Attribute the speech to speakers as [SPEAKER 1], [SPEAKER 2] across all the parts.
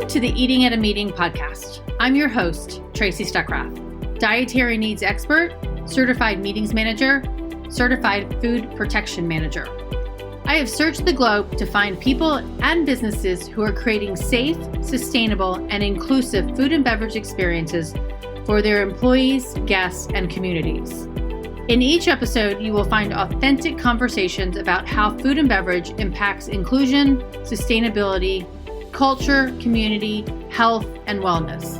[SPEAKER 1] Welcome to the Eating at a Meeting podcast. I'm your host, Tracy Stuckrath, dietary needs expert, certified meetings manager, certified food protection manager. I have searched the globe to find people and businesses who are creating safe, sustainable, and inclusive food and beverage experiences for their employees, guests, and communities. In each episode, you will find authentic conversations about how food and beverage impacts inclusion, sustainability, culture, community, health, and wellness.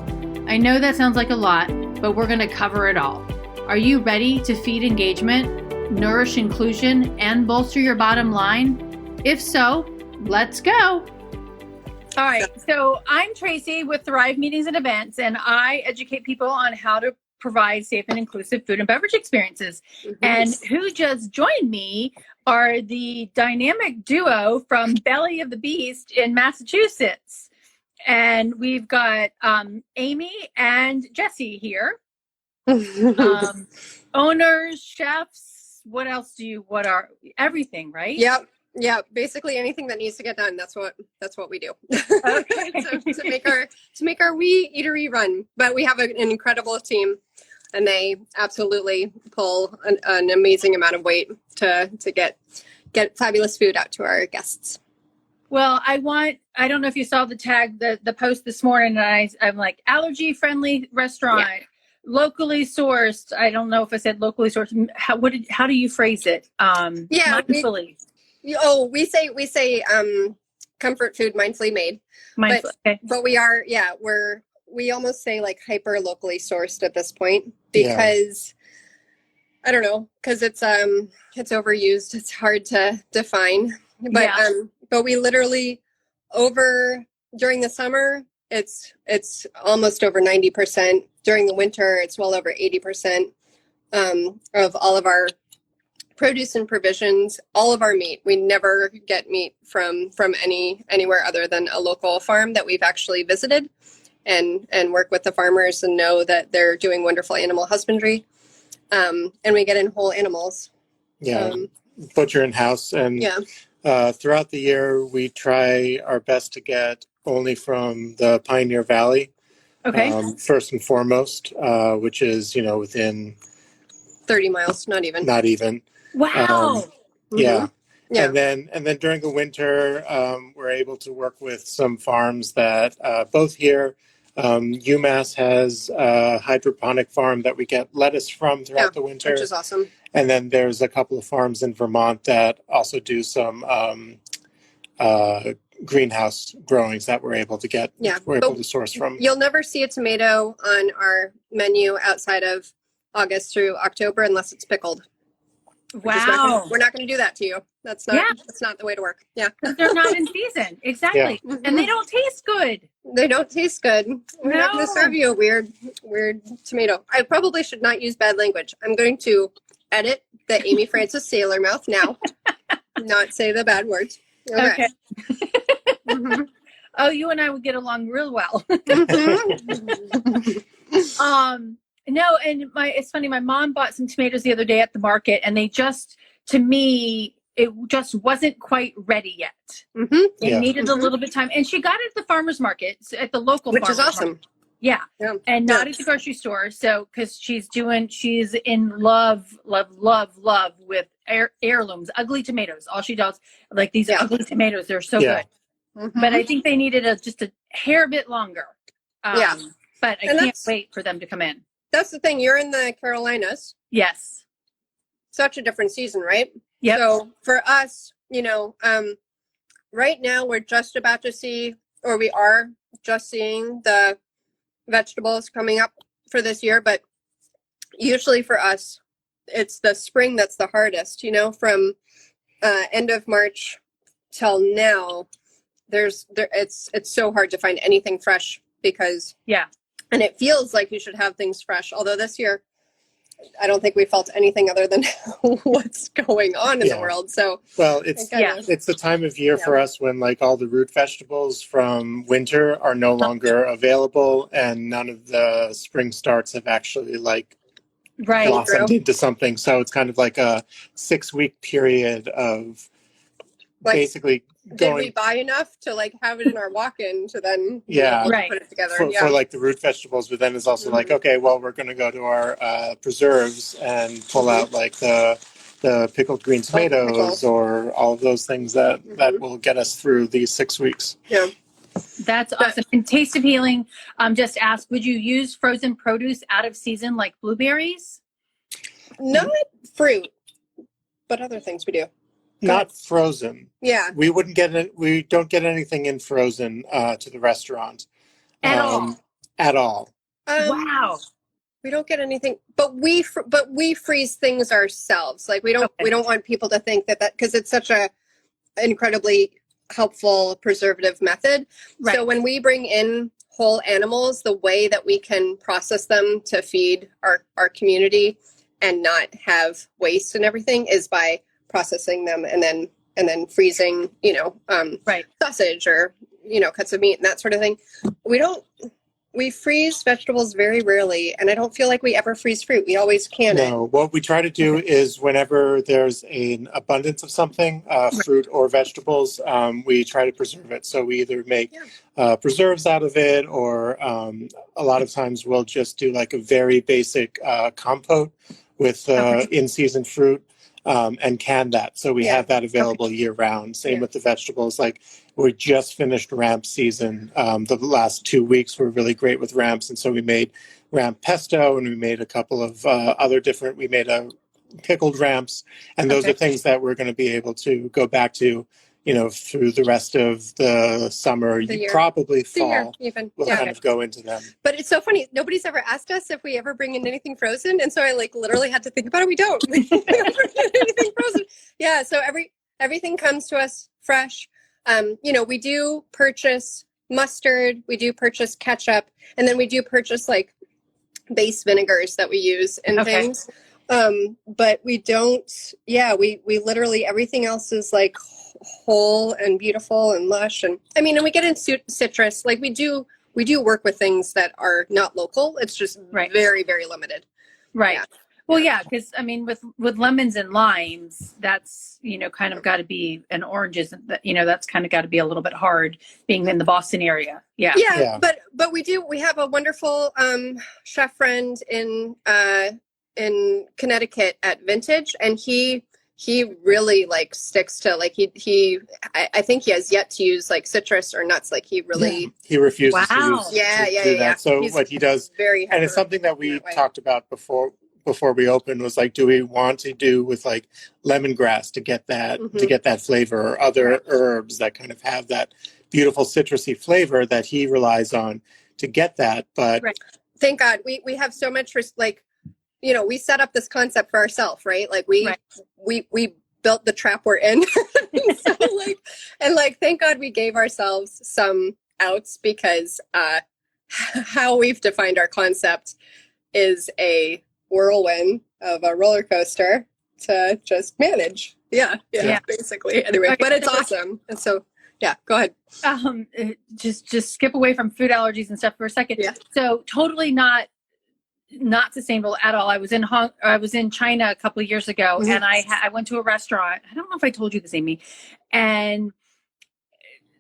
[SPEAKER 1] I know that sounds like a lot, but we're going to cover it all. Are you ready to feed engagement, nourish inclusion, and bolster your bottom line? If so, let's go. All right, so I'm Tracy with Thrive Meetings and Events, and I educate people on how to provide safe and inclusive food and beverage experiences. Mm-hmm. And who just joined me are the dynamic duo from Belly of the Beast in Massachusetts. And we've got Aimee and Jessie here. Owners, chefs, what are everything, right?
[SPEAKER 2] Yep. Yeah, basically anything that needs to get done. That's what we do. Okay. to make our wee eatery run. But we have an incredible team, and they absolutely pull an amazing amount of weight to get fabulous food out to our guests.
[SPEAKER 1] Well, I don't know if you saw the post this morning, and I'm like, allergy friendly restaurant. Yeah. Locally sourced. I don't know if I said locally sourced. How do you phrase it? Mindfully.
[SPEAKER 2] We say comfort food, mindfully made. But we almost say like hyper locally sourced at this point because I don't know, because it's overused. It's hard to define. But we literally during the summer it's almost over 90%. During the winter it's well over 80% of all of our produce and provisions, all of our meat. We never get meat from anywhere other than a local farm that we've actually visited and work with the farmers and know that they're doing wonderful animal husbandry. And we get in whole animals.
[SPEAKER 3] Yeah, butcher in-house. And throughout the year, we try our best to get only from the Pioneer Valley.
[SPEAKER 1] Okay.
[SPEAKER 3] First and foremost, which is, within
[SPEAKER 2] 30 miles, not even.
[SPEAKER 1] Wow.
[SPEAKER 3] Yeah. And then during the winter, we're able to work with some farms that both here, UMass has a hydroponic farm that we get lettuce from throughout the winter.
[SPEAKER 2] Which is awesome.
[SPEAKER 3] And then there's a couple of farms in Vermont that also do some greenhouse growings that we're able to source from.
[SPEAKER 2] You'll never see a tomato on our menu outside of August through October unless it's pickled.
[SPEAKER 1] Wow.
[SPEAKER 2] We're not going to do that to you. That's not the way to work. Yeah.
[SPEAKER 1] They're not in season. Exactly. Yeah. And they don't taste good.
[SPEAKER 2] They don't taste good. We're not going to serve you a weird tomato. I probably should not use bad language. I'm going to edit the Aimee Francis sailor mouth now. Not say the bad words. Okay.
[SPEAKER 1] Mm-hmm. Oh, you and I would get along real well. No, and it's funny. My mom bought some tomatoes the other day at the market, and they to me, it just wasn't quite ready yet.
[SPEAKER 2] Mm-hmm.
[SPEAKER 1] It needed a little bit of time, and she got it at the farmer's market, at the local,
[SPEAKER 2] which is awesome.
[SPEAKER 1] Market. Yeah, and not at the grocery store. So, because she's in love with heirlooms, ugly tomatoes. All she does, like these ugly tomatoes, they're so good. Mm-hmm. But I think they needed just a hair bit longer. But I can't wait for them to come in.
[SPEAKER 2] That's the thing. You're in the Carolinas.
[SPEAKER 1] Yes.
[SPEAKER 2] Such a different season, right?
[SPEAKER 1] Yeah.
[SPEAKER 2] So for us, right now we're just about to see, or we are just seeing the vegetables coming up for this year. But usually for us, it's the spring that's the hardest, from end of March till now. It's so hard to find anything fresh because and it feels like you should have things fresh. Although this year, I don't think we felt anything other than what's going on in the world. So,
[SPEAKER 3] well, it's the time of year for us when like all the root vegetables from winter are no longer available, and none of the spring starts have actually blossomed into something. So it's kind of like a 6-week period of basically
[SPEAKER 2] did we buy enough to like have it in our walk-in to then be able to put it together
[SPEAKER 3] for like the root vegetables, but then it's also like, okay, well, we're going to go to our preserves and pull out like the pickled green tomatoes or all of those things that will get us through these 6 weeks.
[SPEAKER 2] Yeah.
[SPEAKER 1] That's awesome. And Taste of Healing just asked, would you use frozen produce out of season like blueberries?
[SPEAKER 2] Not fruit, but other things we do.
[SPEAKER 3] Not frozen.
[SPEAKER 2] Yeah.
[SPEAKER 3] We wouldn't get it. We don't get anything in frozen to the restaurant.
[SPEAKER 1] At all?
[SPEAKER 3] At all.
[SPEAKER 1] Wow.
[SPEAKER 2] We don't get anything, but we freeze things ourselves. Like we don't want people to think that because it's such a incredibly helpful preservative method. Right. So when we bring in whole animals, the way that we can process them to feed our community and not have waste and everything is by processing them and then freezing, sausage or, cuts of meat and that sort of thing. We freeze vegetables very rarely, and I don't feel like we ever freeze fruit. We always can.
[SPEAKER 3] No, what we try to do is whenever there's an abundance of something, fruit or vegetables, we try to preserve it. So we either make preserves out of it, or a lot of times we'll just do like a very basic compote with in-season fruit. And can that. So we have that available year round. Same with the vegetables. Like we just finished ramp season. The last 2 weeks were really great with ramps. And so we made ramp pesto and we made a couple of we made a pickled ramps. And those are things that we're going to be able to go back to, through the rest of the summer, probably fall, we'll kind of go into them.
[SPEAKER 2] But it's so funny. Nobody's ever asked us if we ever bring in anything frozen. And so I literally had to think about it. We don't. We never get anything frozen. Yeah. So everything comes to us fresh. We do purchase mustard. We do purchase ketchup. And then we do purchase like base vinegars that we use in things. But we don't, we literally, everything else is like whole and beautiful and lush. And we get in citrus, like we do work with things that are not local. It's just very, very limited.
[SPEAKER 1] Right. Yeah. Well, yeah. Cause with lemons and limes, that's, kind of got to be, and oranges, that's kind of got to be a little bit hard being in the Boston area. Yeah.
[SPEAKER 2] Yeah. But we have a wonderful, chef friend in Connecticut at Vintage, and he really sticks to I think he has yet to use citrus or nuts. He really
[SPEAKER 3] he refuses to use that. So what he does, and it's something that we talked about before we opened, was do we want to do with lemongrass to get that flavor, or other herbs that kind of have that beautiful citrusy flavor that he relies on to get that. But
[SPEAKER 2] thank God we have so much we set up this concept for ourselves, right? We built the trap we're in. So thank God we gave ourselves some outs, because how we've defined our concept is a whirlwind of a roller coaster to just manage. Yeah, basically. Anyway, but it's awesome. And so, go ahead.
[SPEAKER 1] Just skip away from food allergies and stuff for a second. Yeah. So totally not sustainable at all. I was in China a couple of years ago, and I went to a restaurant. I don't know if I told you this, Aimee, and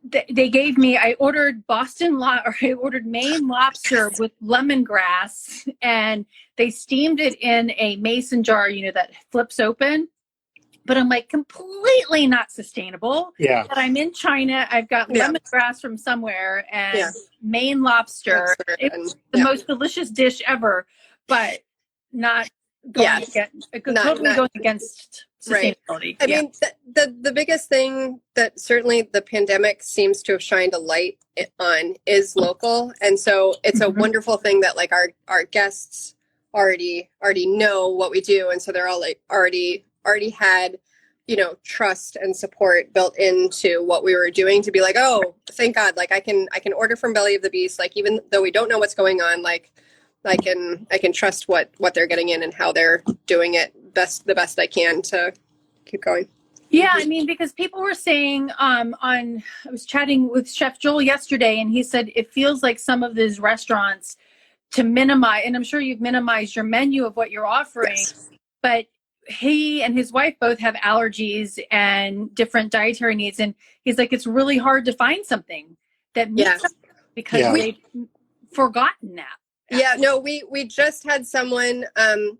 [SPEAKER 1] they gave me. I ordered Maine lobster with lemongrass, and they steamed it in a mason jar, that flips open. But I'm completely not sustainable. Yeah. But I'm in China. I've got lemongrass from somewhere and Maine lobster. It's the most delicious dish ever, but not going against sustainability.
[SPEAKER 2] I mean, the biggest thing that certainly the pandemic seems to have shined a light on is local. And so it's a wonderful thing that our guests already know what we do. And so they're all already had, trust and support built into what we were doing, to be oh, thank God, I can order from Belly of the Beast, even though we don't know what's going on, I can trust what they're getting in and how they're doing it the best I can to keep going.
[SPEAKER 1] Yeah, because people were saying I was chatting with Chef Joel yesterday, and he said it feels like some of these restaurants, to minimize, and I'm sure you've minimized your menu of what you're offering, but he and his wife both have allergies and different dietary needs. And he's like, it's really hard to find something that meets them because they've forgotten that.
[SPEAKER 2] Yeah, no, we just had someone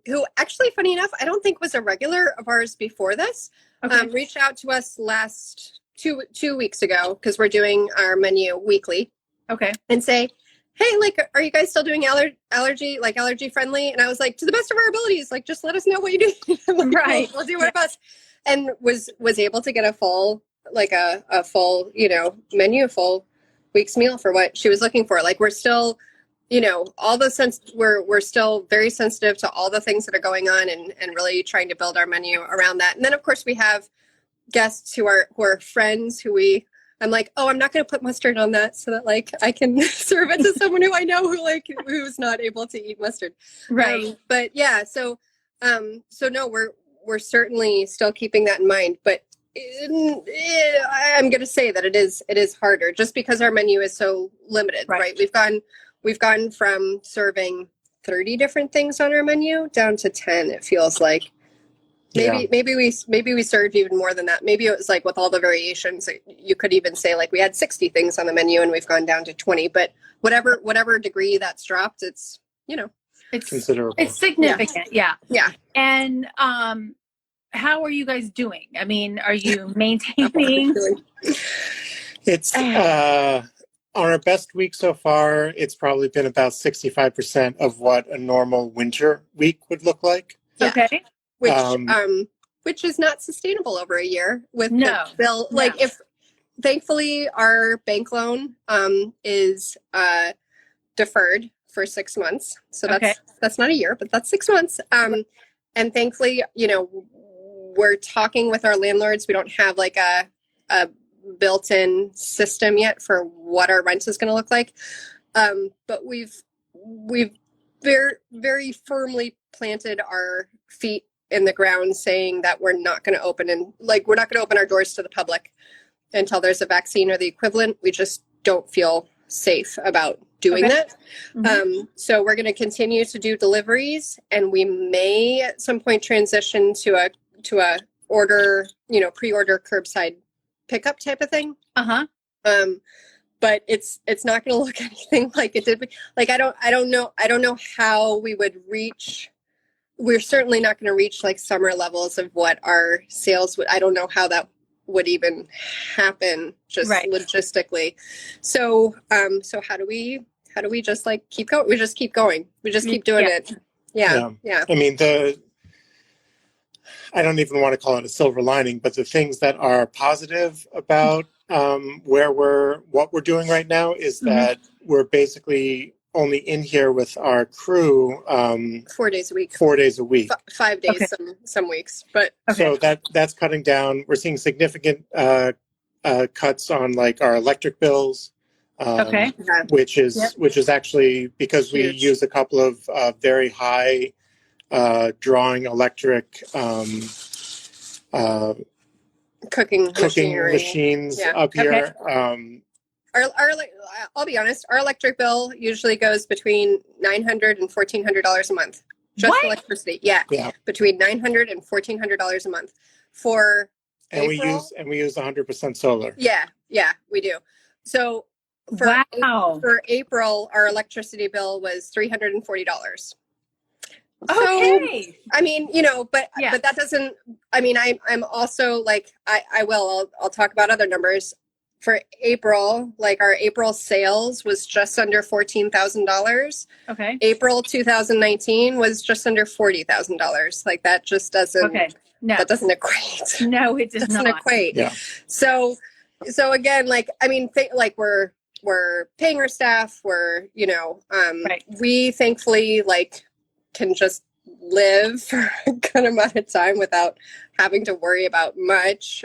[SPEAKER 2] who actually, funny enough, I don't think was a regular of ours before this, reached out to us last two weeks ago, because we're doing our menu weekly.
[SPEAKER 1] Okay.
[SPEAKER 2] And say, hey, like, are you guys still doing allergy friendly? And I was like, to the best of our abilities, like, just let us know what you do. Like,
[SPEAKER 1] right.
[SPEAKER 2] We'll do our best. And was able to get a full, menu, full week's meal for what she was looking for. Like, we're still, all the we're still very sensitive to all the things that are going on, and really trying to build our menu around that. And then of course we have guests who are friends I'm like, oh, I'm not going to put mustard on that so that like I can serve it to someone who I know who's not able to eat mustard.
[SPEAKER 1] Right.
[SPEAKER 2] But yeah, so no, we're certainly still keeping that in mind, but I'm going to say that it is harder just because our menu is so limited, right? We've gone from serving 30 different things on our menu down to 10. It feels like maybe we served even more than that. Maybe it was like with all the variations, you could even say like we had 60 things on the menu and we've gone down to 20. But whatever degree that's dropped, it's
[SPEAKER 1] it's
[SPEAKER 3] considerable.
[SPEAKER 1] It's significant. Yeah. And how are you guys doing? I mean, are you maintaining?
[SPEAKER 3] It's on our best week so far, it's probably been about 65% of what a normal winter week would look like.
[SPEAKER 2] Yeah. Okay. Which is not sustainable over a year with the bill. Like if thankfully our bank loan is deferred for 6 months. So that's not a year, but that's 6 months. And thankfully, we're talking with our landlords. We don't have like a built-in system yet for what our rent is going to look like. But we've very, very firmly planted our feet in the ground saying that we're not going to open our doors to the public until there's a vaccine or the equivalent. We just don't feel safe about doing that. Mm-hmm. So we're going to continue to do deliveries, and we may at some point transition to a order, pre-order curbside pickup type of thing. But it's not going to look anything like it did. Like I don't know how we would reach. We're certainly not going to reach like summer levels of what our sales would. I don't know how that would even happen just logistically. So how do we just like keep going? We just keep going. We just keep doing it. Yeah.
[SPEAKER 3] I mean, I don't even want to call it a silver lining, but the things that are positive about what we're doing right now is that we're basically only in here with our crew
[SPEAKER 2] 4 days a week.
[SPEAKER 3] 4 days a week.
[SPEAKER 2] 5 days some weeks, but
[SPEAKER 3] so that's cutting down. We're seeing significant cuts on like our electric bills. Which is actually because we use a couple of very high drawing electric
[SPEAKER 2] cooking
[SPEAKER 3] machines up here.
[SPEAKER 2] I'll be honest, our electric bill usually goes between $900 and $1,400 a month. Just electricity. Yeah. Between $900 and $1,400 a month for
[SPEAKER 3] and
[SPEAKER 2] April.
[SPEAKER 3] we use 100% solar.
[SPEAKER 2] Yeah, we do. So for April, our electricity bill was $340.
[SPEAKER 1] Okay.
[SPEAKER 2] So, I mean, but that doesn't, I mean, I'm also like, I'll talk about other numbers. For April, like our April sales was just under $14,000.
[SPEAKER 1] Okay.
[SPEAKER 2] April 2019 was just under $40,000. Like that just doesn't, that doesn't equate.
[SPEAKER 1] No, it doesn't
[SPEAKER 2] equate.
[SPEAKER 3] Yeah.
[SPEAKER 2] So again, like, I mean, like we're paying our staff, we thankfully like can just live for a good amount of time without having to worry about much.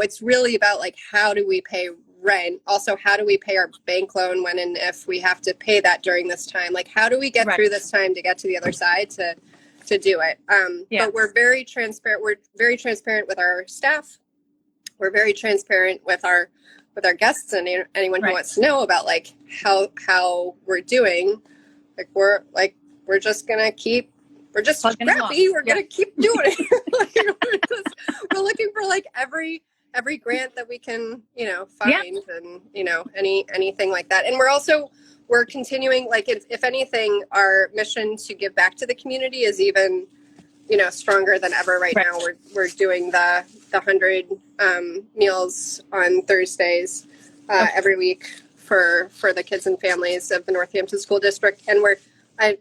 [SPEAKER 2] It's really about like, how do we pay rent? Also, how do we pay our bank loan when and if we have to pay that during this time? Like, how do we get through this time to get to the other side to do it? But we're very transparent. We're very transparent with our staff. We're very transparent with our guests and anyone who wants to know about like how we're doing. Like we're just gonna keep we're just scrappy. We're going to keep doing it. We're looking for like every grant that we can, find and, anything like that. And we're continuing, like, if anything, our mission to give back to the community is even, stronger than ever right now. We're doing the 100 meals on Thursdays every week for the kids and families of the Northampton School District. And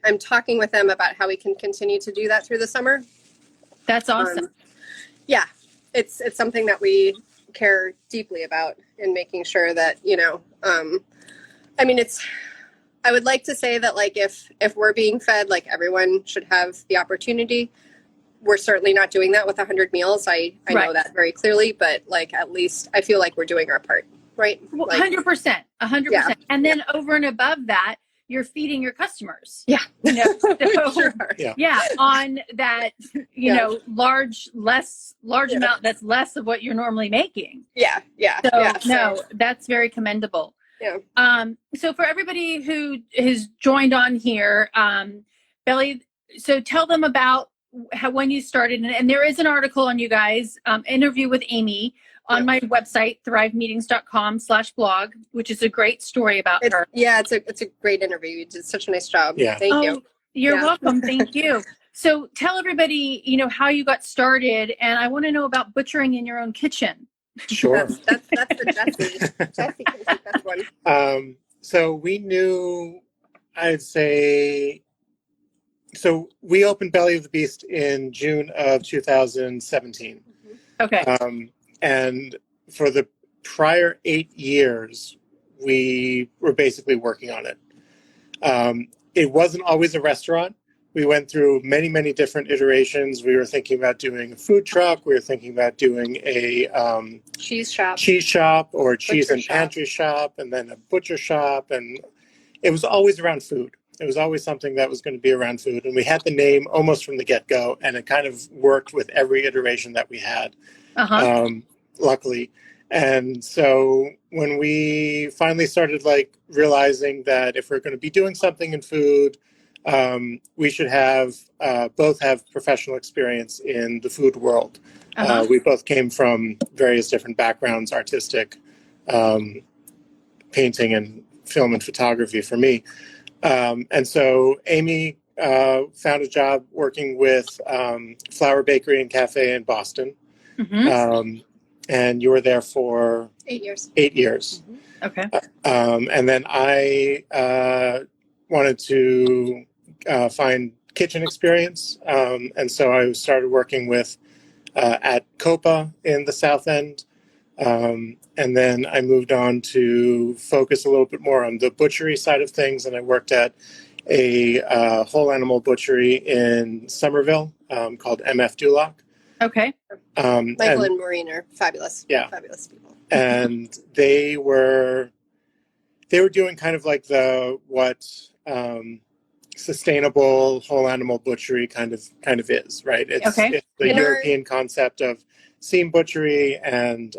[SPEAKER 2] I'm talking with them about how we can continue to do that through the summer.
[SPEAKER 1] That's awesome.
[SPEAKER 2] It's something that we care deeply about in making sure that, I would like to say that, like, if we're being fed, like, everyone should have the opportunity. We're certainly not doing that with 100 meals. I know that very clearly, but, like, at least I feel like we're doing our part, right?
[SPEAKER 1] Like, 100%. And then over and above that, you're feeding your customers.
[SPEAKER 2] Yeah.
[SPEAKER 1] Sure. On that, large amount that's less of what you're normally making. No, that's very commendable.
[SPEAKER 2] Yeah.
[SPEAKER 1] So for everybody who has joined on here, Belly, so tell them about when you started, and there is an article on you guys, interview with Aimee on my website, thrivemeetings.com/blog, which is a great story about her.
[SPEAKER 2] Yeah, it's a great interview. You did such a nice job.
[SPEAKER 3] Yeah.
[SPEAKER 2] Thank you.
[SPEAKER 1] You're welcome. Thank you. So tell everybody, how you got started, and I want to know about butchering in your own kitchen.
[SPEAKER 3] Sure.
[SPEAKER 2] That's the Jesse. Jesse can take that one.
[SPEAKER 3] So we knew, I'd say, so we opened Belly of the Beast in June of 2017.
[SPEAKER 1] Okay.
[SPEAKER 3] And for the prior 8 years, we were basically working on it. It wasn't always a restaurant. We went through many, many different iterations. We were thinking about doing a food truck. We were thinking about doing a
[SPEAKER 2] cheese
[SPEAKER 3] shop or cheese and pantry shop, and then a butcher shop. And it was always around food. It was always something that was going to be around food. And we had the name almost from the get-go, and it kind of worked with every iteration that we had, luckily. And so when we finally started, like, realizing that if we're going to be doing something in food, we should both have professional experience in the food world. We both came from various different backgrounds, artistic, painting and film and photography for me. And so Aimee found a job working with Flower Bakery and Cafe in Boston. And you were there for
[SPEAKER 2] 8 years.
[SPEAKER 3] 8 years.
[SPEAKER 1] Okay.
[SPEAKER 3] And then I wanted to find kitchen experience. And so I started working with at Copa in the South End. And then I moved on to focus a little bit more on the butchery side of things. And I worked at a whole animal butchery in Somerville called MF Duloc.
[SPEAKER 1] Okay.
[SPEAKER 2] Michael and Maureen are fabulous.
[SPEAKER 3] Yeah.
[SPEAKER 2] Fabulous people.
[SPEAKER 3] And they were doing kind of like what sustainable whole animal butchery kind of is, right? It's the European concept of seam butchery and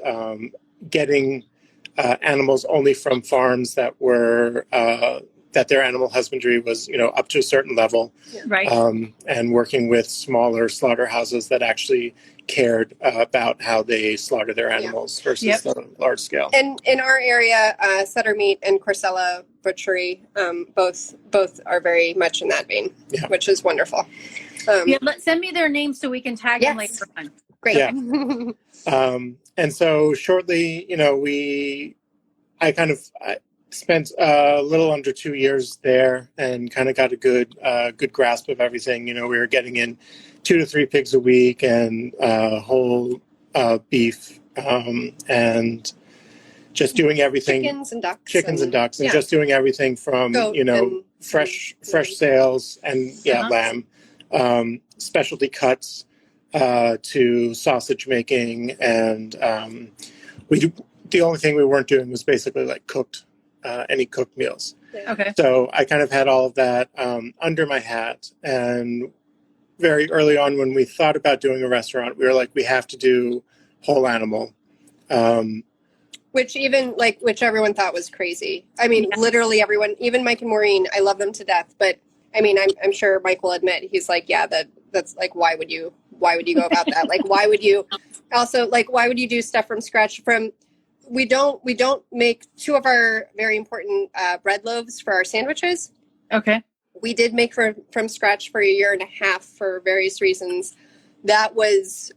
[SPEAKER 3] getting animals only from farms that were that their animal husbandry was, up to a certain level,
[SPEAKER 1] right?
[SPEAKER 3] And working with smaller slaughterhouses that actually cared about how they slaughter their animals versus the large scale.
[SPEAKER 2] And in our area, Sutter Meat and Corsella Butchery, both are very much in that vein, which is wonderful.
[SPEAKER 1] Send me their names so we can tag them later on.
[SPEAKER 2] Great.
[SPEAKER 3] Yeah. And so shortly, I spent a little under 2 years there and kind of got a good grasp of everything. We were getting in 2 to 3 pigs a week and whole beef and just doing everything. Chickens and ducks, and just doing everything from fresh sales and lamb, specialty cuts to sausage making, and the only thing we weren't doing was basically like any cooked meals.
[SPEAKER 1] Okay.
[SPEAKER 3] So I kind of had all of that under my hat, and very early on when we thought about doing a restaurant, we were like, we have to do whole animal. Which
[SPEAKER 2] everyone thought was crazy. I mean, literally everyone, even Mike and Maureen, I love them to death, but I mean, I'm sure Mike will admit, he's like, yeah, that's like, why would you go about that? Like, why would you do stuff from scratch? We don't make two of our very important bread loaves for our sandwiches.
[SPEAKER 1] Okay.
[SPEAKER 2] We did make from scratch for a year and a half for various reasons. That was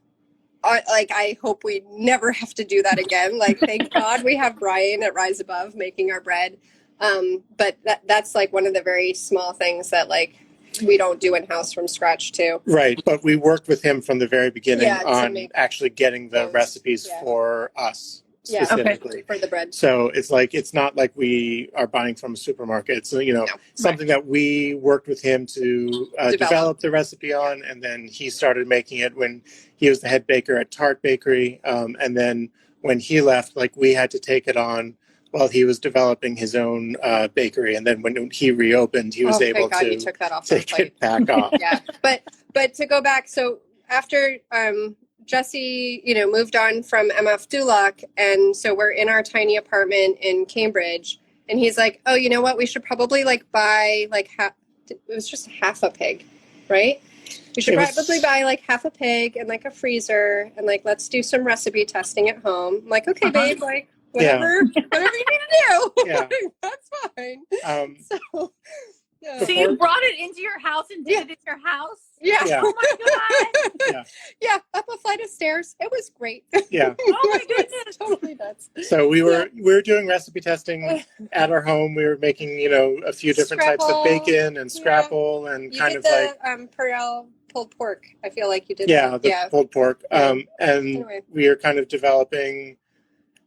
[SPEAKER 2] I hope we never have to do that again. Like, thank God we have Brian at Rise Above making our bread. But that's like one of the very small things that like we don't do in-house from scratch too.
[SPEAKER 3] Right. But we worked with him from the very beginning on actually getting the recipes for us specifically
[SPEAKER 2] for the bread.
[SPEAKER 3] So it's not like we are buying from a supermarket. It's, something that we worked with him to develop the recipe on. And then he started making it when he was the head baker at Tart Bakery. And then when he left, like, we had to take it on while he was developing his own bakery. And then when he reopened, he was able to
[SPEAKER 2] you took that off
[SPEAKER 3] take it back off.
[SPEAKER 2] Yeah. But to go back, so after Jesse, moved on from MF Duloc, and so we're in our tiny apartment in Cambridge, and he's like, oh, you know what? We should probably like buy like it was just half a pig, right? We should probably buy like half a pig and like a freezer, and like, let's do some recipe testing at home. I'm like, okay, babe, like whatever you need to do.
[SPEAKER 3] Yeah.
[SPEAKER 2] That's fine.
[SPEAKER 1] So you brought it into your house and did it in your house?
[SPEAKER 2] Yeah.
[SPEAKER 1] Oh my God.
[SPEAKER 2] Yeah. Up a flight of stairs. It was great.
[SPEAKER 3] Yeah.
[SPEAKER 1] Oh my goodness.
[SPEAKER 2] Totally nuts.
[SPEAKER 3] So we were doing recipe testing at our home. We were making, a few different types of bacon and scrapple and
[SPEAKER 2] you
[SPEAKER 3] kind
[SPEAKER 2] did
[SPEAKER 3] of
[SPEAKER 2] the Perel pulled pork. I feel like you did
[SPEAKER 3] the pulled pork. And
[SPEAKER 2] anyway.
[SPEAKER 3] we were kind of developing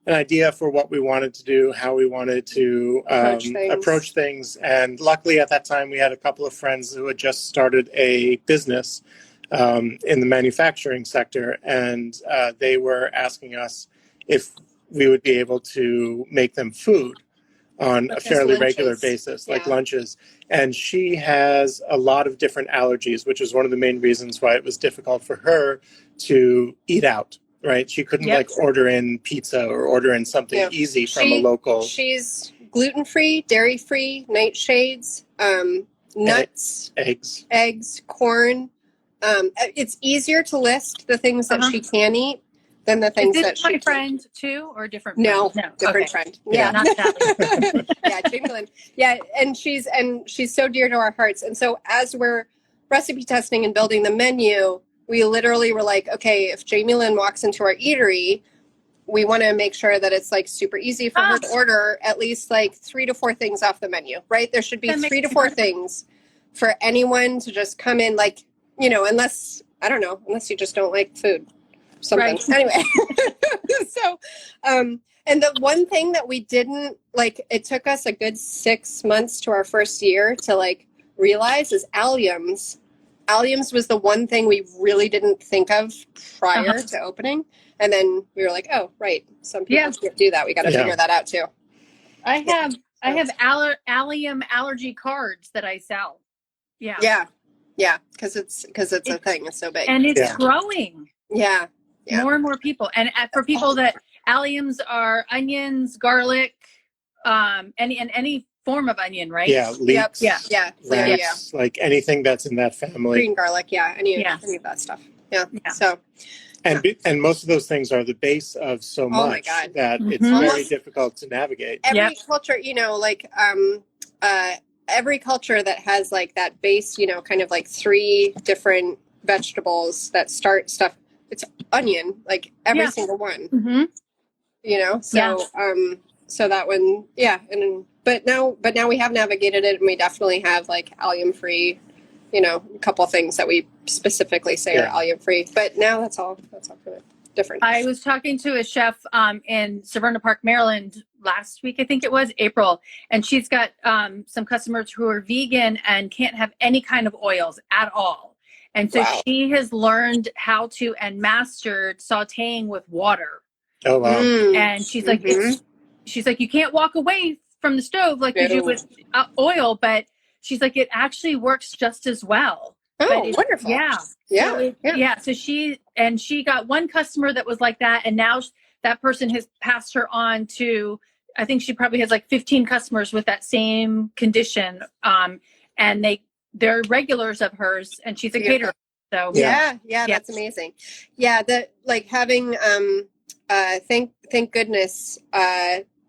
[SPEAKER 3] an idea for what we wanted to do, how we wanted to approach things. And luckily at that time, we had a couple of friends who had just started a business in the manufacturing sector. And they were asking us if we would be able to make them food on a fairly regular basis, like lunches. And she has a lot of different allergies, which is one of the main reasons why it was difficult for her to eat out. Right. She couldn't order in pizza or order in something easy from a local.
[SPEAKER 2] She's gluten-free, dairy-free, nightshades, nuts, eggs, corn. It's easier to list the things that she can eat than the things that she
[SPEAKER 1] my friend too, or different?
[SPEAKER 2] No, different friend. Yeah,
[SPEAKER 1] not that.
[SPEAKER 2] Yeah, Jamie Lynn. Yeah, and she's so dear to our hearts. And so as we're recipe testing and building the menu, we literally were like, okay, if Jamie Lynn walks into our eatery, we want to make sure that it's like super easy for her to order at least like 3 to 4 things off the menu, right? There should be 3 to 4 things for anyone to just come in, like, unless you just don't like food, something. Right. Anyway, so, and the one thing that we didn't like, it took us a good 6 months to our first year to like realize is alliums. Alliums was the one thing we really didn't think of prior to opening. And then we were like, oh, right. Some people can't do that. We got to figure that out too.
[SPEAKER 1] I have allium allergy cards that I sell. Yeah.
[SPEAKER 2] Yeah. Yeah. Cause it's a thing. It's so big.
[SPEAKER 1] And it's growing.
[SPEAKER 2] Yeah.
[SPEAKER 1] More and more people. And for people that alliums are onions, garlic, any form of onion, right?
[SPEAKER 3] Yeah, leeks,
[SPEAKER 2] rats,
[SPEAKER 3] like anything that's in that family.
[SPEAKER 2] Green garlic, any of that stuff. Yeah. So,
[SPEAKER 3] and most of those things are the base of so much that it's very difficult to navigate.
[SPEAKER 2] Every culture, every culture that has like that base, kind of like 3 different vegetables that start stuff. It's onion, like every single one. So that one, But now we have navigated it, and we definitely have like allium free, a couple of things that we specifically say are allium free. But now that's all kind of different.
[SPEAKER 1] I was talking to a chef in Severna Park, Maryland last week, I think it was April, and she's got some customers who are vegan and can't have any kind of oils at all. And so she has learned how to and mastered sauteing with water.
[SPEAKER 3] Oh wow!
[SPEAKER 1] And she's like, she's like, you can't walk away from the stove like you do with oil, but she's like, it actually works just as well.
[SPEAKER 2] Oh, wonderful.
[SPEAKER 1] So she got one customer that was like that, and now that person has passed her on to, I think she probably has like 15 customers with that same condition. And they're regulars of hers, and she's a caterer. So
[SPEAKER 2] yeah, that's amazing. Yeah, having thank goodness.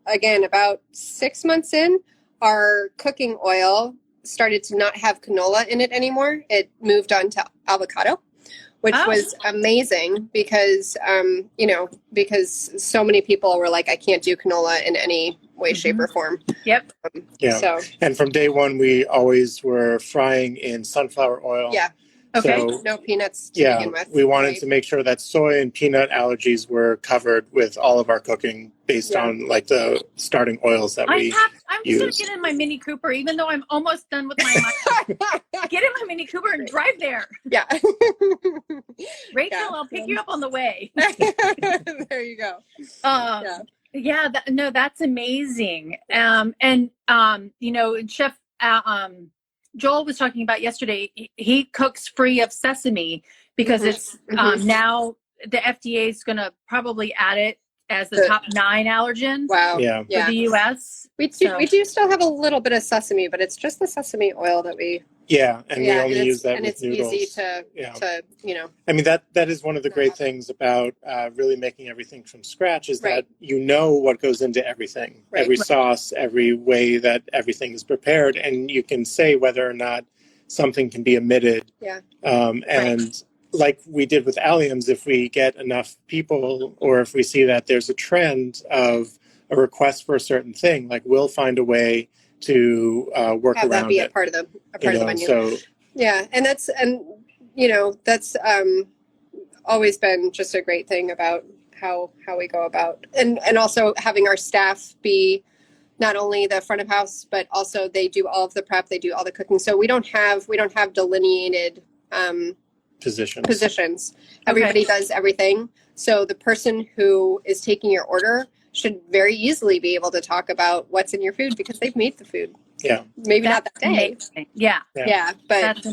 [SPEAKER 2] Again, about 6 months in, our cooking oil started to not have canola in it anymore. It moved on to avocado, which was amazing because because so many people were like, I can't do canola in any way, shape, or form.
[SPEAKER 1] Yep.
[SPEAKER 3] And from day one, we always were frying in sunflower oil.
[SPEAKER 2] Yeah.
[SPEAKER 1] Okay.
[SPEAKER 2] So, no peanuts to begin with.
[SPEAKER 3] We wanted to make sure that soy and peanut allergies were covered with all of our cooking based on like the starting oils that we
[SPEAKER 1] I'm just going to get in my Mini Cooper, even though I'm almost done with my get in my Mini Cooper and drive there.
[SPEAKER 2] Yeah.
[SPEAKER 1] Rachel, I'll pick you up on the way.
[SPEAKER 2] There you go.
[SPEAKER 1] That's amazing. Chef Joel was talking about yesterday, he cooks free of sesame because it's now the FDA is going to probably add it as the top 9 allergen for the U.S.
[SPEAKER 2] We do still have a little bit of sesame, but it's just the sesame oil that we...
[SPEAKER 3] we only use that with noodles.
[SPEAKER 2] And it's easy to.
[SPEAKER 3] I mean, that is one of the great things about really making everything from scratch is that you know what goes into everything, every sauce, every way that everything is prepared, and you can say whether or not something can be omitted. And like we did with alliums, if we get enough people or if we see that there's a trend of a request for a certain thing, like we'll find a way to work
[SPEAKER 2] have
[SPEAKER 3] around
[SPEAKER 2] that be
[SPEAKER 3] it.
[SPEAKER 2] a part of the menu.
[SPEAKER 3] So
[SPEAKER 2] that's always been just a great thing about how we go about, and also having our staff be not only the front of house, but also they do all of the prep, they do all the cooking. So we don't have delineated positions. Everybody does everything. So the person who is taking your order should very easily be able to talk about what's in your food because they've made the food.
[SPEAKER 3] Yeah.
[SPEAKER 2] Maybe not that day.
[SPEAKER 1] Amazing. Yeah.
[SPEAKER 2] But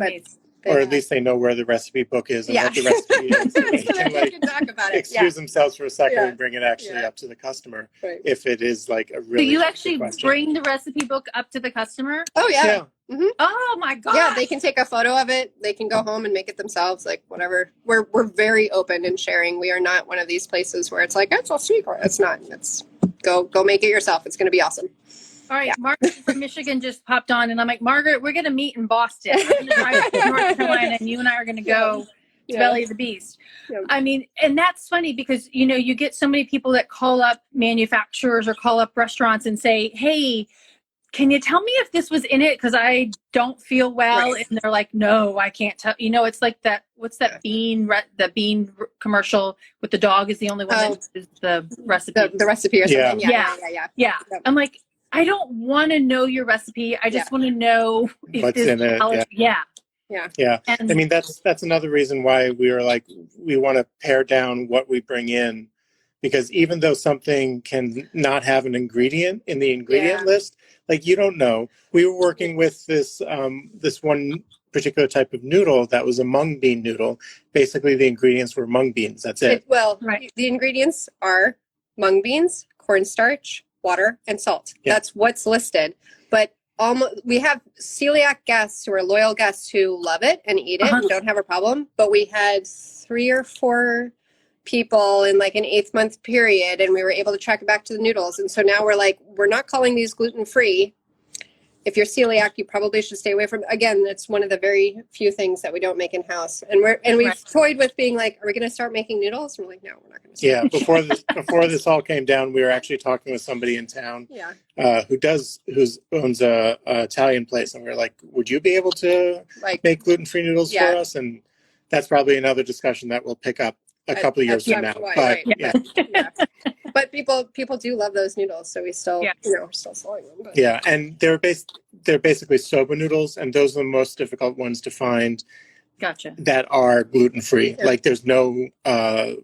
[SPEAKER 3] or at least they know where the recipe book is and what the recipe is.
[SPEAKER 2] So they can talk about it.
[SPEAKER 3] Excuse themselves for a second and bring it up to the customer if it is like a really.
[SPEAKER 1] So you actually bring the recipe book up to the customer?
[SPEAKER 2] Oh yeah. Mm-hmm.
[SPEAKER 1] Oh my God.
[SPEAKER 2] Yeah, they can take a photo of it. They can go home and make it themselves, like whatever. We're very open in sharing. We are not one of these places where it's like, it's a secret. It's not. It's go make it yourself. It's going to be awesome.
[SPEAKER 1] All right, Margaret from Michigan just popped on, and I'm like, Margaret, we're going to meet in Boston. I'm going to drive to North Carolina, and you and I are going to go to Belly of the Beast. Yeah. I mean, and that's funny because, you get so many people that call up manufacturers or call up restaurants and say, hey, can you tell me if this was in it? Because I don't feel well. And they're like, no, I can't tell. It's like that. What's that bean commercial with the dog is the only one that is the recipe.
[SPEAKER 2] The recipe or something.
[SPEAKER 1] Yeah. I'm like, I don't want to know your recipe. I just want to know if
[SPEAKER 3] what's in it.
[SPEAKER 1] Yeah.
[SPEAKER 3] And I mean, that's another reason why we were like, we want to pare down what we bring in, because even though something can not have an ingredient in the ingredient list, like you don't know. We were working with this one particular type of noodle that was a mung bean noodle. Basically, the ingredients were mung beans. That's it.
[SPEAKER 2] The ingredients are mung beans, cornstarch, water, and salt. That's what's listed. But we have celiac guests who are loyal guests who love it and eat it and don't have a problem. But we had 3 or 4 people in like an 8-month period, and we were able to track it back to the noodles. And so now we're like, we're not calling these gluten-free. If you're celiac, you probably should stay away from. Again, it's one of the very few things that we don't make in house. And we've toyed with being like, are we going to start making noodles? And we're like, no, we're not going to.
[SPEAKER 3] Yeah, before this all came down, we were actually talking with somebody in town who owns a Italian place, and we were like, would you be able to make gluten-free noodles for us? And that's probably another discussion that we'll pick up a couple of years from now.
[SPEAKER 2] But people do love those noodles, so we still we're still selling them. But.
[SPEAKER 3] Yeah, and they're basically soba noodles, and those are the most difficult ones to find.
[SPEAKER 1] Gotcha.
[SPEAKER 3] That are gluten free. Yeah. Like there's no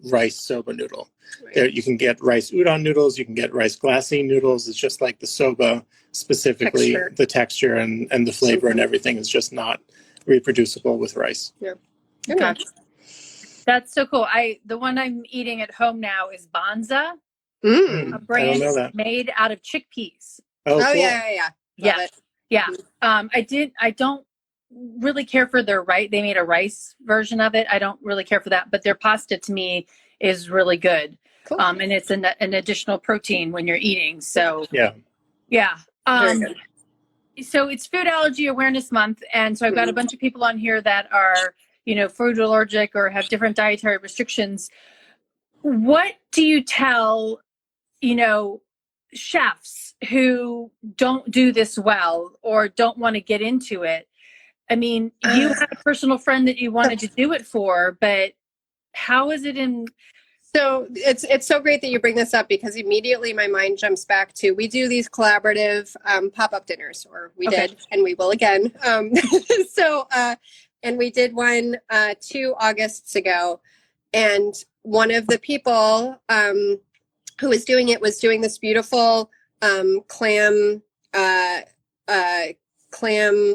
[SPEAKER 3] rice soba noodle. There you can get rice udon noodles, you can get rice glassine noodles. It's just like the soba specifically, the texture and the flavor and everything is just not reproducible with rice.
[SPEAKER 2] Yeah.
[SPEAKER 1] Gotcha. That's so cool. The one I'm eating at home now is Banza, a brand made out of chickpeas.
[SPEAKER 2] Oh, cool. Yeah.
[SPEAKER 1] I don't really care for their rice. They made a rice version of it. I don't really care for that, but their pasta to me is really good.
[SPEAKER 2] Cool.
[SPEAKER 1] And it's an additional protein when you're eating. So
[SPEAKER 3] yeah.
[SPEAKER 1] Very good. So it's Food Allergy Awareness Month. And so I've got a bunch of people on here that are, food allergic or have different dietary restrictions. What do you tell, chefs who don't do this well or don't want to get into it? I mean, you had a personal friend that you wanted to do it for, but how is it in...
[SPEAKER 2] So it's so great that you bring this up, because immediately my mind jumps back to, we do these collaborative pop-up dinners, or we did, and we will again. And we did one 2 Augusts ago, and one of the people who was doing it was doing this beautiful clam,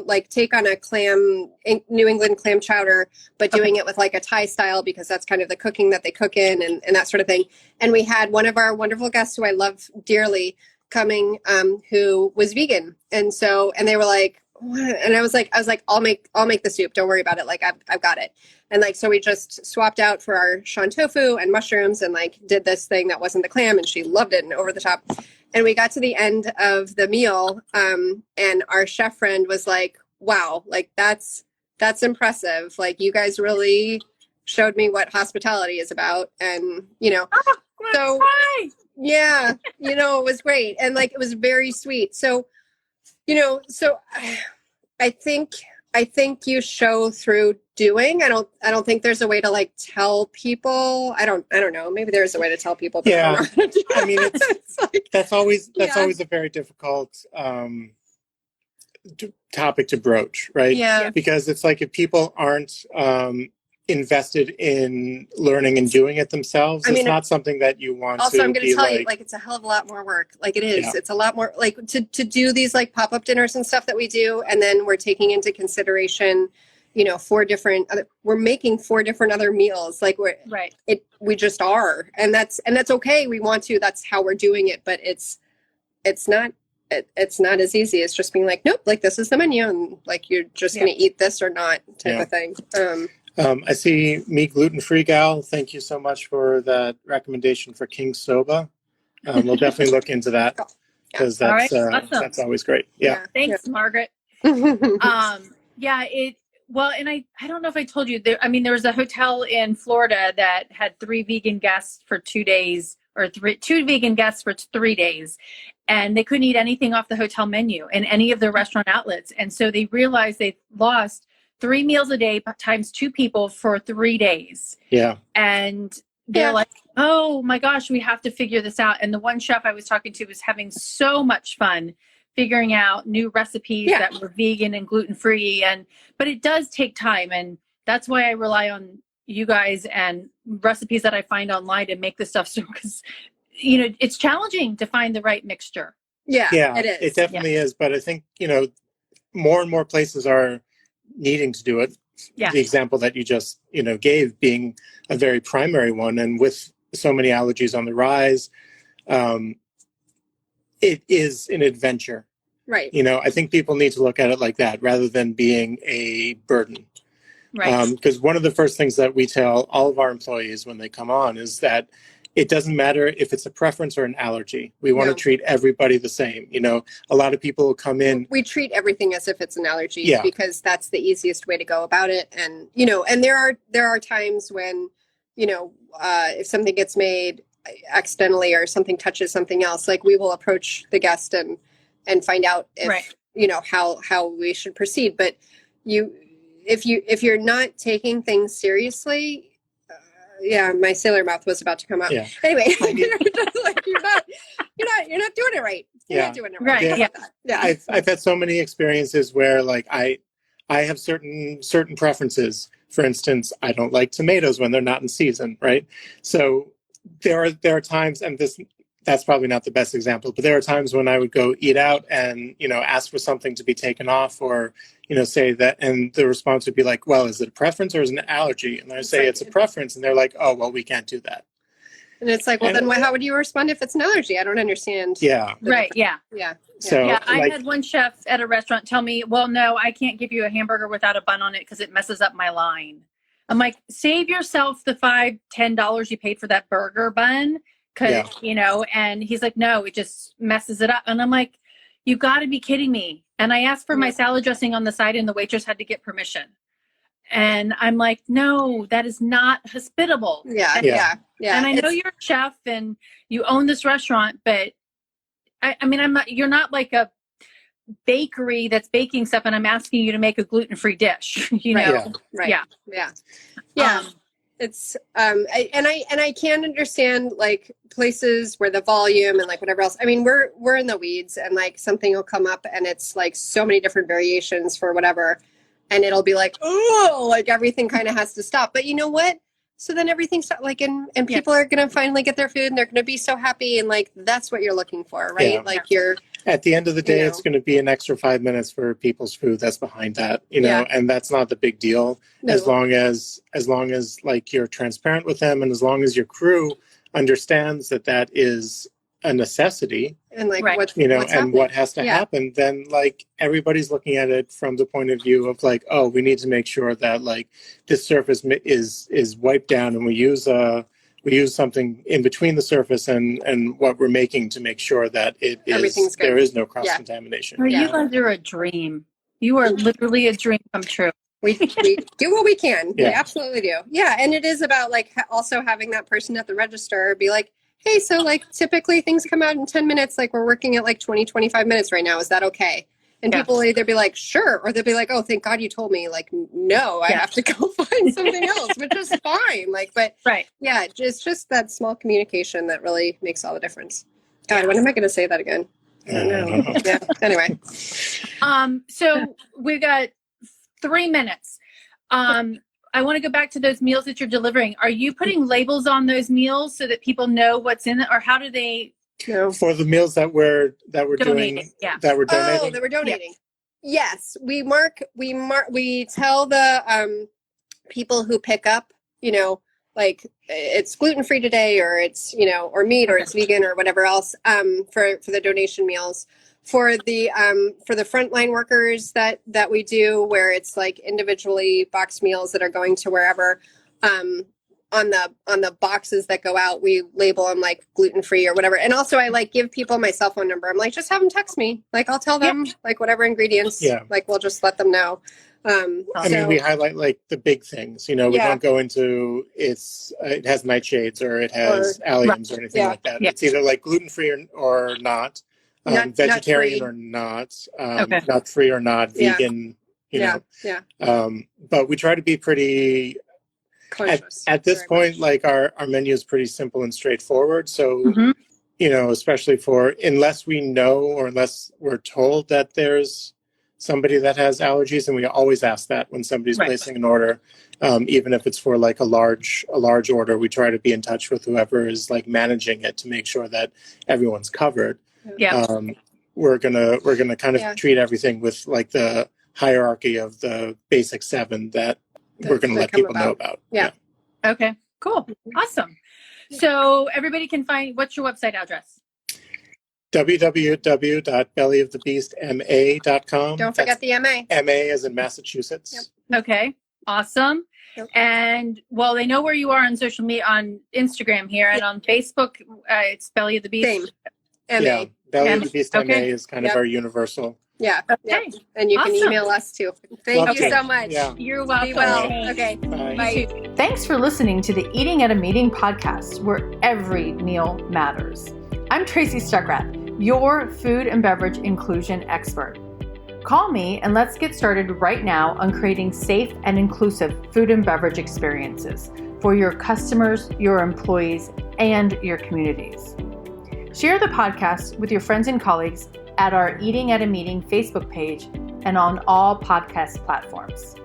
[SPEAKER 2] like take on a clam, New England clam chowder, but doing it with like a Thai style, because that's kind of the cooking that they cook in, and that sort of thing. And we had one of our wonderful guests who I love dearly coming, who was vegan. And they were like, what? And I was like, I'll make the soup. Don't worry about it. Like I've got it. And like, so we just swapped out for our Shan tofu and mushrooms and like did this thing that wasn't the clam, and she loved it and over the top. And we got to the end of the meal, and our chef friend was like, wow, like that's impressive. Like, you guys really showed me what hospitality is about. And, so yeah, it was great. And like, it was very sweet. So, I think you show through doing. I don't think there's a way to like tell people. I don't know. Maybe there's a way to tell people. But
[SPEAKER 3] yeah. I mean, that's always a very difficult topic to broach, right?
[SPEAKER 2] Yeah.
[SPEAKER 3] Because it's like, if people aren't invested in learning and doing it themselves, it's not something that you want
[SPEAKER 2] also,
[SPEAKER 3] to
[SPEAKER 2] I'm going to tell
[SPEAKER 3] like,
[SPEAKER 2] you, like, it's a hell of a lot more work. Like, it is. Yeah. It's a lot more, like, to do these like pop-up dinners and stuff that we do, and then we're taking into consideration, we're making 4 different other meals. Like, we just are, and that's okay. We want to. That's how we're doing it, but it's not as easy as just being like, nope, like this is the menu, and like you're just going to eat this or not type of thing.
[SPEAKER 3] I see Me Gluten Free Gal. Thank you so much for that recommendation for King Soba. We'll definitely look into that, because that's awesome. That's always great. Yeah.
[SPEAKER 1] Thanks, Margaret. Well, and I don't know if I told you, there was a hotel in Florida that had 3 vegan guests for 2 days, or 2 vegan guests for 3 days. And they couldn't eat anything off the hotel menu in any of their restaurant outlets. And so they realized they lost 3 meals a day times 2 people for 3 days. Yeah. And they're like, oh my gosh, we have to figure this out. And the one chef I was talking to was having so much fun figuring out new recipes that were vegan and gluten-free. But it does take time. And that's why I rely on you guys and recipes that I find online to make this stuff. So, because, it's challenging to find the right mixture.
[SPEAKER 2] Yeah, it is.
[SPEAKER 3] It definitely is. But I think, more and more places are needing to do it. Yeah. The example that you just, gave being a very primary one. And with so many allergies on the rise, it is an adventure. Right. I think people need to look at it like that rather than being a burden. Right. Because one of the first things that we tell all of our employees when they come on is that it doesn't matter if it's a preference or an allergy. We want to treat everybody the same. A lot of people come in. We treat everything as if it's an allergy because that's the easiest way to go about it. And, and there are times when, if something gets made accidentally or something touches something else, like we will approach the guest and find out if, how we should proceed. But if you're not taking things seriously, my sailor mouth was about to come out. Yeah. Anyway, you're not doing it right. You're not doing it right. Yeah. I've had so many experiences where like I have certain preferences. For instance, I don't like tomatoes when they're not in season, right? So there are times, and that's probably not the best example, but there are times when I would go eat out and, ask for something to be taken off, or, say that, and the response would be like, well, is it a preference or is it an allergy? And I say it's a preference. And they're like, oh, well, we can't do that.
[SPEAKER 2] And it's like, well, then how would you respond if it's an allergy? I don't understand.
[SPEAKER 3] Yeah.
[SPEAKER 1] Right. Yeah.
[SPEAKER 2] Yeah.
[SPEAKER 3] So
[SPEAKER 1] I had one chef at a restaurant tell me, well, no, I can't give you a hamburger without a bun on it because it messes up my line. I'm like, save yourself the $5-10 you paid for that burger bun. Cause and he's like, no, it just messes it up. And I'm like, you gotta be kidding me. And I asked for my salad dressing on the side and the waitress had to get permission. And I'm like, no, that is not hospitable.
[SPEAKER 2] Yeah.
[SPEAKER 1] And I know you're a chef and you own this restaurant, but I mean, you're not like a bakery that's baking stuff and I'm asking you to make a gluten-free dish, know?
[SPEAKER 2] Right. Yeah. It's, I can understand like places where the volume and like whatever else, I mean, we're in the weeds and like something will come up and it's like so many different variations for whatever. And it'll be like, oh, like everything kind of has to stop. But you know what? So then everything stops, like, and people are going to finally get their food and they're going to be so happy. And like, that's what you're looking for, right? Yeah. Like you're.
[SPEAKER 3] At the end of the day, it's going to be an extra 5 minutes for people's food that's behind that, and that's not the big deal. No. As long as like you're transparent with them and as long as your crew understands that is a necessity
[SPEAKER 2] and like
[SPEAKER 3] what has to happen, then like everybody's looking at it from the point of view of like, oh, we need to make sure that like this surface is wiped down and we use something in between the surface and what we're making to make sure that there is no cross contamination.
[SPEAKER 1] You guys are a dream. You are literally a dream come true.
[SPEAKER 2] We do what we can. We absolutely do. Yeah. And it is about like also having that person at the register be like, hey, so like typically things come out in 10 minutes, like we're working at like 20-25 minutes right now. Is that okay? And people will either be like, sure, or they'll be like, oh, thank God you told me. Like, no, I have to go find something else, which is fine. Like, but it's just that small communication that really makes all the difference. God, when am I going to say that again? I don't know. Yeah. Anyway.
[SPEAKER 1] So we've got 3 minutes. I want to go back to those meals that you're delivering. Are you putting labels on those meals so that people know what's in it, or how do they?
[SPEAKER 3] For the meals that we're donating, that we're donating.
[SPEAKER 2] Oh, that we're donating. Yes, we tell the people who pick up, like it's gluten-free today, or it's or meat, or it's vegan, or whatever else. For the donation meals. For the frontline workers that we do, where it's like individually boxed meals that are going to wherever, on the boxes that go out, we label them like gluten-free or whatever. And also I like give people my cell phone number. I'm like, just have them text me. Like I'll tell them like whatever ingredients, like we'll just let them know.
[SPEAKER 3] I mean, we highlight like the big things, we don't go into it has nightshades or it has alliums or anything like that. It's either like gluten-free or not. Vegetarian or not, nut free or not, vegan, but we try to be pretty conscious. At this point, like our menu is pretty simple and straightforward. So, especially unless we know or unless we're told that there's somebody that has allergies, and we always ask that when somebody's placing an order, even if it's for like a large order, we try to be in touch with whoever is like managing it to make sure that everyone's covered. We're gonna kind of treat everything with like the hierarchy of the basic 7 that we're gonna let people know about.
[SPEAKER 1] Okay, cool, awesome. So everybody can find, what's your website address?
[SPEAKER 3] www.bellyofthebeastma.com.
[SPEAKER 2] Don't forget the MA.
[SPEAKER 3] MA as in Massachusetts.
[SPEAKER 1] Okay, awesome. And well, they know where you are on social media, on Instagram here, and on Facebook, it's Belly of the Beast.
[SPEAKER 2] Same. MA.
[SPEAKER 3] Yeah, Belly of the Beast MA is kind of our universal.
[SPEAKER 2] Yeah. Okay. And you can email us too. Thank you so much.
[SPEAKER 1] Yeah. You're welcome.
[SPEAKER 2] Be well. Okay.
[SPEAKER 3] Bye.
[SPEAKER 1] Thanks for listening to the Eating at a Meeting podcast, where every meal matters. I'm Tracy Stuckrath, your food and beverage inclusion expert. Call me and let's get started right now on creating safe and inclusive food and beverage experiences for your customers, your employees, and your communities. Share the podcast with your friends and colleagues at our Eating at a Meeting Facebook page and on all podcast platforms.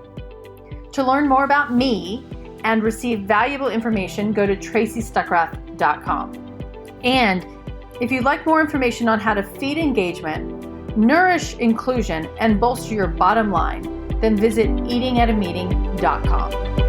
[SPEAKER 1] To learn more about me and receive valuable information, go to tracystuckrath.com. And if you'd like more information on how to feed engagement, nourish inclusion, and bolster your bottom line, then visit eatingatameeting.com.